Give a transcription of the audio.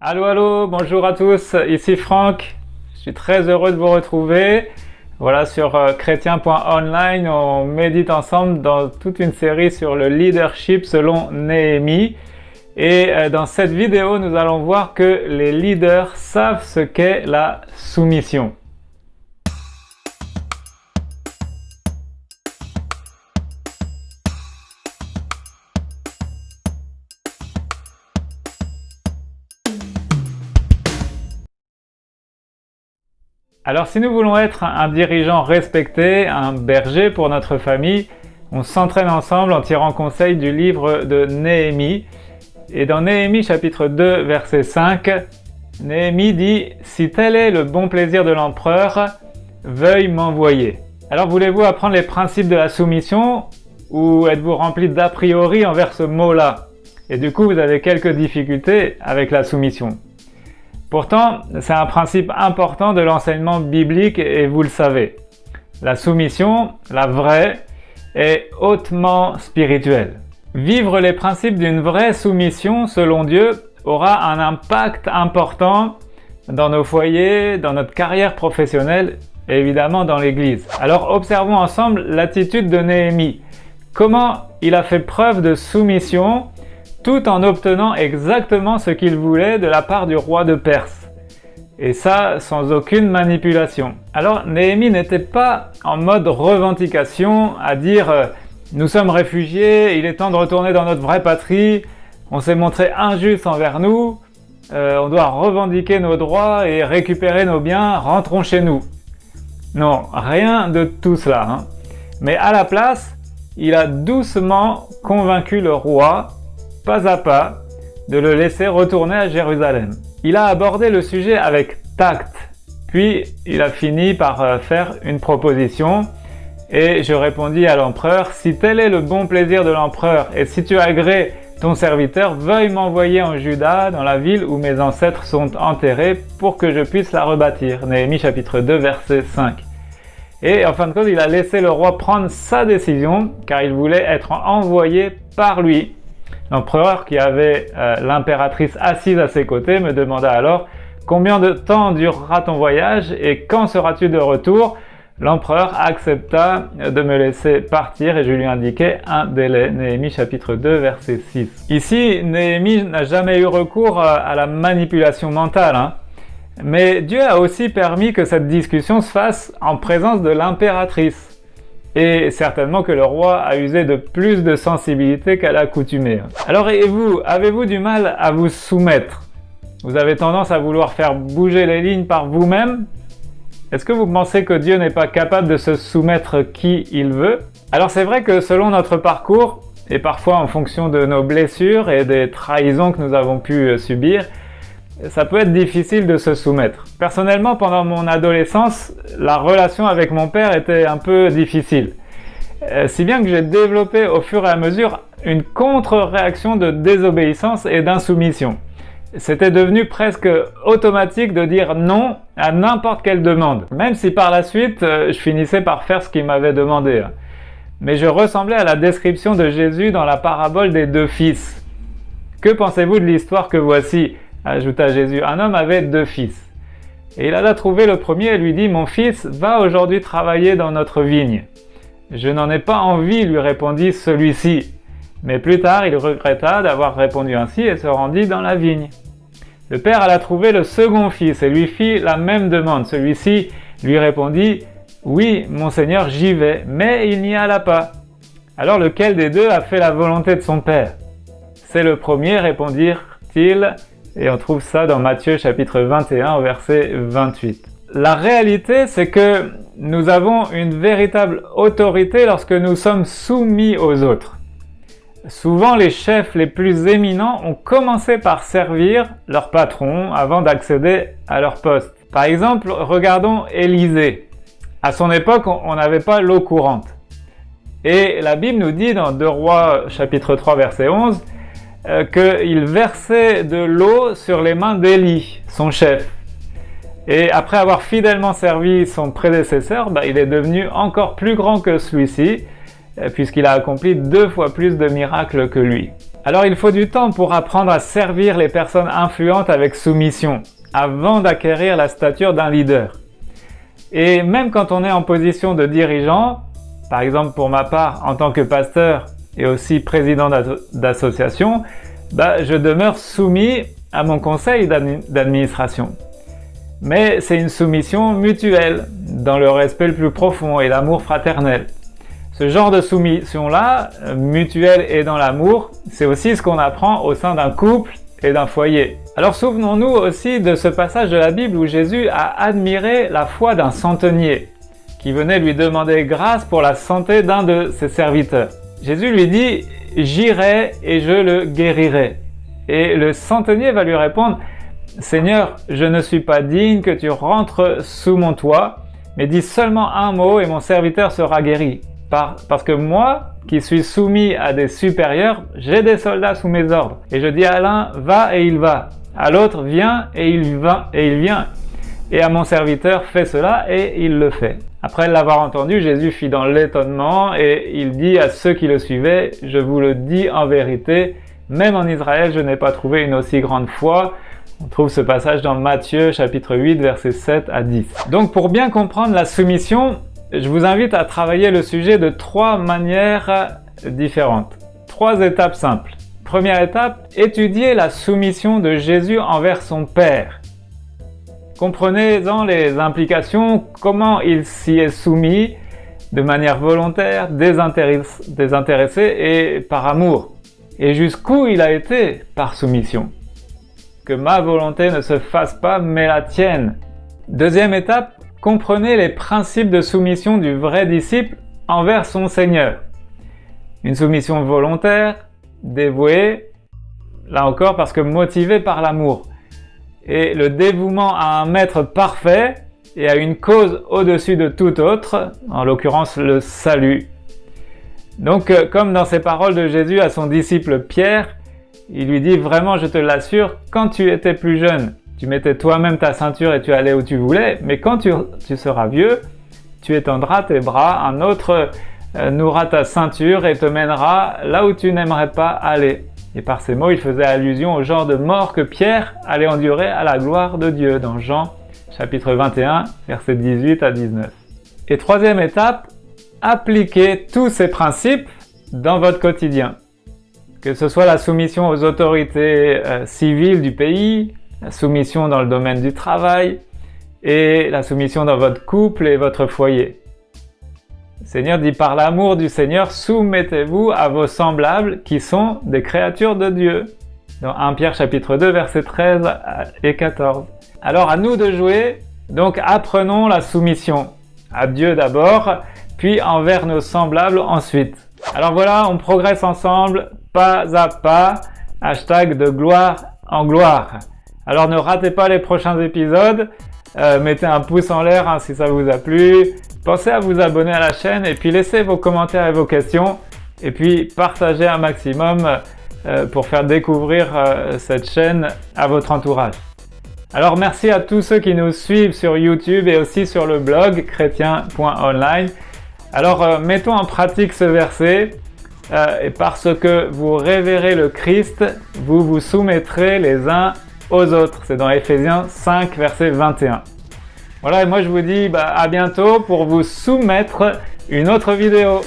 Allô, allô, bonjour à tous, ici Franck. Je suis très heureux de vous retrouver. Voilà, sur chrétien.online, on médite ensemble dans toute une série sur le leadership selon Néhémie. Et dans cette vidéo, nous allons voir que les leaders savent ce qu'est la soumission. Alors si nous voulons être un dirigeant respecté, un berger pour notre famille, on s'entraîne ensemble en tirant conseil du livre de Néhémie. Et dans Néhémie chapitre 2 verset 5, Néhémie dit « Si tel est le bon plaisir de l'empereur, veuille m'envoyer ». Alors voulez-vous apprendre les principes de la soumission ou êtes-vous rempli d'a priori envers ce mot-là? Et du coup vous avez quelques difficultés avec la soumission. Pourtant, c'est un principe important de l'enseignement biblique et vous le savez. La soumission, la vraie, est hautement spirituelle. Vivre les principes d'une vraie soumission, selon Dieu, aura un impact important dans nos foyers, dans notre carrière professionnelle et évidemment dans l'Église. Alors observons ensemble l'attitude de Néhémie. Comment il a fait preuve de soumission tout en obtenant exactement ce qu'il voulait de la part du roi de Perse. Et ça, sans aucune manipulation. Alors, Néhémie n'était pas en mode revendication, à dire « Nous sommes réfugiés, il est temps de retourner dans notre vraie patrie, on s'est montré injuste envers nous, on doit revendiquer nos droits et récupérer nos biens, rentrons chez nous. » Non, rien de tout cela. Hein. Mais à la place, il a doucement convaincu le roi, pas à pas, de le laisser retourner à Jérusalem. Il a abordé le sujet avec tact, puis il a fini par faire une proposition et je répondis à l'empereur « Si tel est le bon plaisir de l'empereur et si tu agrées ton serviteur, veuille m'envoyer en Juda, dans la ville où mes ancêtres sont enterrés, pour que je puisse la rebâtir. » Néhémie chapitre 2 verset 5. Et en fin de compte, il a laissé le roi prendre sa décision car il voulait être envoyé par lui. L'empereur, qui avait l'impératrice assise à ses côtés, me demanda alors « Combien de temps durera ton voyage et quand seras-tu de retour ?» L'empereur accepta de me laisser partir et je lui indiquai un délai. Néhémie chapitre 2 verset 6. Ici, Néhémie n'a jamais eu recours à la manipulation mentale. Hein. Mais Dieu a aussi permis que cette discussion se fasse en présence de l'impératrice. Et certainement que le roi a usé de plus de sensibilité qu'à l'accoutumée. Alors et vous, avez-vous du mal à vous soumettre? Vous avez tendance à vouloir faire bouger les lignes par vous-même? Est-ce que vous pensez que Dieu n'est pas capable de se soumettre qui il veut? Alors c'est vrai que selon notre parcours, et parfois en fonction de nos blessures et des trahisons que nous avons pu subir, ça peut être difficile de se soumettre. Personnellement, pendant mon adolescence, la relation avec mon père était un peu difficile. Si bien que j'ai développé au fur et à mesure une contre-réaction de désobéissance et d'insoumission. C'était devenu presque automatique de dire non à n'importe quelle demande, même si par la suite, je finissais par faire ce qu'il m'avait demandé. Mais je ressemblais à la description de Jésus dans la parabole des deux fils. Que pensez-vous de l'histoire que voici ? Ajouta Jésus, un homme avait deux fils. Et il alla trouver le premier et lui dit, « Mon fils, va aujourd'hui travailler dans notre vigne. » « Je n'en ai pas envie, lui répondit celui-ci. Mais plus tard, il regretta d'avoir répondu ainsi et se rendit dans la vigne. Le père alla trouver le second fils et lui fit la même demande. Celui-ci lui répondit, « Oui, mon Seigneur, j'y vais. » Mais il n'y alla pas. Alors lequel des deux a fait la volonté de son père? C'est le premier, répondirent-ils. Et on trouve ça dans Matthieu chapitre 21 au verset 28. La réalité, c'est que nous avons une véritable autorité lorsque nous sommes soumis aux autres. Souvent, les chefs les plus éminents ont commencé par servir leur patron avant d'accéder à leur poste. Par exemple, regardons Élisée. À son époque, on n'avait pas l'eau courante. Et la Bible nous dit dans 2 Rois chapitre 3 verset 11 qu'il versait de l'eau sur les mains d'Élie, son chef. Et après avoir fidèlement servi son prédécesseur, il est devenu encore plus grand que celui-ci, puisqu'il a accompli 2 fois plus de miracles que lui. Alors il faut du temps pour apprendre à servir les personnes influentes avec soumission, avant d'acquérir la stature d'un leader. Et même quand on est en position de dirigeant, par exemple pour ma part en tant que pasteur et aussi président d'association, je demeure soumis à mon conseil d'administration. Mais c'est une soumission mutuelle, dans le respect le plus profond et l'amour fraternel. Ce genre de soumission-là, mutuelle et dans l'amour, c'est aussi ce qu'on apprend au sein d'un couple et d'un foyer. Alors souvenons-nous aussi de ce passage de la Bible où Jésus a admiré la foi d'un centenier qui venait lui demander grâce pour la santé d'un de ses serviteurs. Jésus lui dit « J'irai et je le guérirai ». Et le centenier va lui répondre « Seigneur, je ne suis pas digne que tu rentres sous mon toit, mais dis seulement un mot et mon serviteur sera guéri. Parce que moi, qui suis soumis à des supérieurs, j'ai des soldats sous mes ordres. Et je dis à l'un, va et il va. À l'autre, viens et il vient. Et à mon serviteur, fais cela et il le fait. » Après l'avoir entendu, Jésus fit dans l'étonnement et il dit à ceux qui le suivaient, « Je vous le dis en vérité, même en Israël, je n'ai pas trouvé une aussi grande foi. » On trouve ce passage dans Matthieu chapitre 8, versets 7 à 10. Donc pour bien comprendre la soumission, je vous invite à travailler le sujet de 3 manières différentes. 3 étapes simples. Première étape, étudier la soumission de Jésus envers son Père. Comprenez-en les implications, comment il s'y est soumis de manière volontaire, désintéressée et par amour. Et jusqu'où il a été par soumission. Que ma volonté ne se fasse pas, mais la tienne. Deuxième étape, comprenez les principes de soumission du vrai disciple envers son Seigneur. Une soumission volontaire, dévouée, là encore parce que motivée par l'amour. Et le dévouement à un maître parfait et à une cause au-dessus de tout autre, en l'occurrence le salut. Donc, comme dans ces paroles de Jésus à son disciple Pierre, il lui dit vraiment, je te l'assure, quand tu étais plus jeune, tu mettais toi-même ta ceinture et tu allais où tu voulais, mais quand tu seras vieux, tu étendras tes bras, un autre nouera ta ceinture et te mènera là où tu n'aimerais pas aller. Et par ces mots, il faisait allusion au genre de mort que Pierre allait endurer à la gloire de Dieu, dans Jean chapitre 21, versets 18 à 19. Et troisième étape, appliquez tous ces principes dans votre quotidien. Que ce soit la soumission aux autorités civiles du pays, la soumission dans le domaine du travail et la soumission dans votre couple et votre foyer. Le Seigneur dit par l'amour du Seigneur, soumettez-vous à vos semblables qui sont des créatures de Dieu. Dans 1 Pierre chapitre 2 versets 13 et 14. Alors à nous de jouer, donc apprenons la soumission à Dieu d'abord, puis envers nos semblables ensuite. Alors voilà, on progresse ensemble, pas à pas, hashtag de gloire en gloire. Alors ne ratez pas les prochains épisodes, mettez un pouce en l'air si ça vous a plu, pensez à vous abonner à la chaîne et puis laissez vos commentaires et vos questions et puis partagez un maximum pour faire découvrir cette chaîne à votre entourage. Alors merci à tous ceux qui nous suivent sur YouTube et aussi sur le blog chrétien.online. Alors mettons en pratique ce verset. Et parce que vous révérez le Christ, vous vous soumettrez les uns aux autres. C'est dans Éphésiens 5, verset 21. Voilà, et moi je vous dis à bientôt pour vous soumettre une autre vidéo.